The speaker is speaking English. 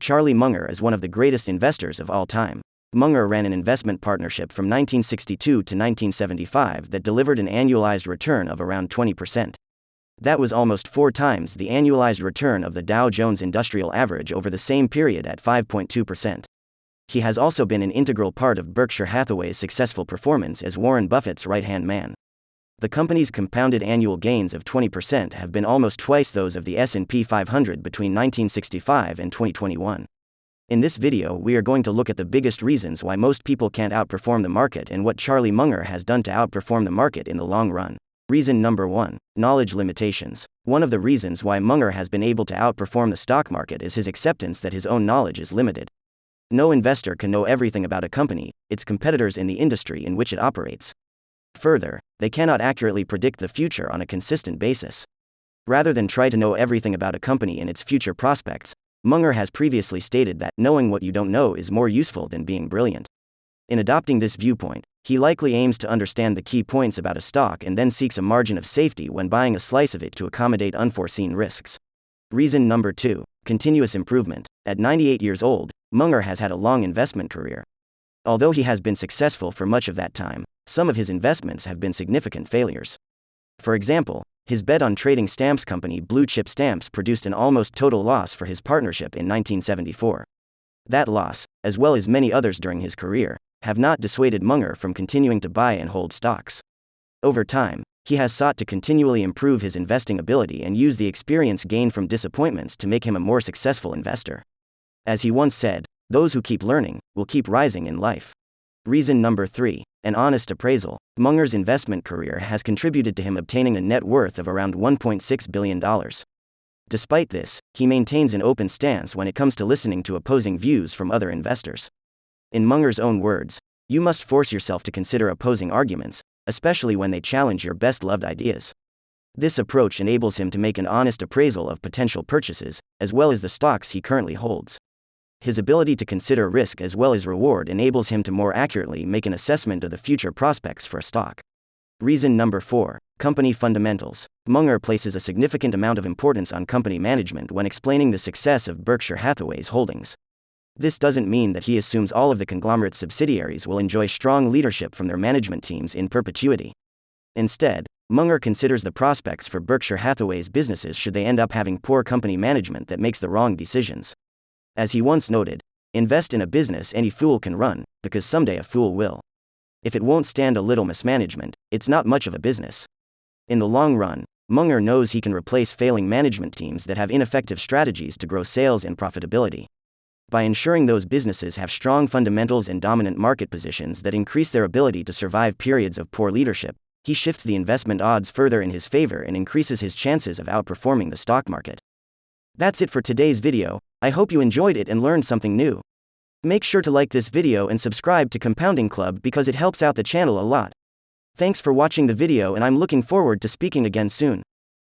Charlie Munger is one of the greatest investors of all time. Munger ran an investment partnership from 1962 to 1975 that delivered an annualized return of around 20%. That was almost 4 times the annualized return of the Dow Jones Industrial Average over the same period at 5.2%. He has also been an integral part of Berkshire Hathaway's successful performance as Warren Buffett's right-hand man. The company's compounded annual gains of 20% have been almost twice those of the S&P 500 between 1965 and 2021. In this video, we are going to look at the biggest reasons why most people can't outperform the market and what Charlie Munger has done to outperform the market in the long run. Reason number 1. Knowledge limitations. One of the reasons why Munger has been able to outperform the stock market is his acceptance that his own knowledge is limited. No investor can know everything about a company, its competitors, in the industry in which it operates. Further, they cannot accurately predict the future on a consistent basis. Rather than try to know everything about a company and its future prospects, Munger has previously stated that knowing what you don't know is more useful than being brilliant. In adopting this viewpoint, he likely aims to understand the key points about a stock and then seeks a margin of safety when buying a slice of it to accommodate unforeseen risks. Reason number 2. Continuous improvement. At 98 years old, Munger has had a long investment career. Although he has been successful for much of that time, some of his investments have been significant failures. For example, his bet on trading stamps company Blue Chip Stamps produced an almost total loss for his partnership in 1974. That loss, as well as many others during his career, have not dissuaded Munger from continuing to buy and hold stocks. Over time, he has sought to continually improve his investing ability and use the experience gained from disappointments to make him a more successful investor. As he once said, "Those who keep learning will keep rising in life." Reason number 3. An honest appraisal. Munger's investment career has contributed to him obtaining a net worth of around $1.6 billion. Despite this, he maintains an open stance when it comes to listening to opposing views from other investors. In Munger's own words, "You must force yourself to consider opposing arguments, especially when they challenge your best-loved ideas." This approach enables him to make an honest appraisal of potential purchases, as well as the stocks he currently holds. His ability to consider risk as well as reward enables him to more accurately make an assessment of the future prospects for a stock. Reason number 4. Company fundamentals. Munger places a significant amount of importance on company management when explaining the success of Berkshire Hathaway's holdings. This doesn't mean that he assumes all of the conglomerate's subsidiaries will enjoy strong leadership from their management teams in perpetuity. Instead, Munger considers the prospects for Berkshire Hathaway's businesses should they end up having poor company management that makes the wrong decisions. As he once noted, "Invest in a business any fool can run, because someday a fool will. If it won't stand a little mismanagement, it's not much of a business." In the long run, Munger knows he can replace failing management teams that have ineffective strategies to grow sales and profitability. By ensuring those businesses have strong fundamentals and dominant market positions that increase their ability to survive periods of poor leadership, he shifts the investment odds further in his favor and increases his chances of outperforming the stock market. That's it for today's video. I hope you enjoyed it and learned something new. Make sure to like this video and subscribe to Compounding Club because it helps out the channel a lot. Thanks for watching the video and I'm looking forward to speaking again soon.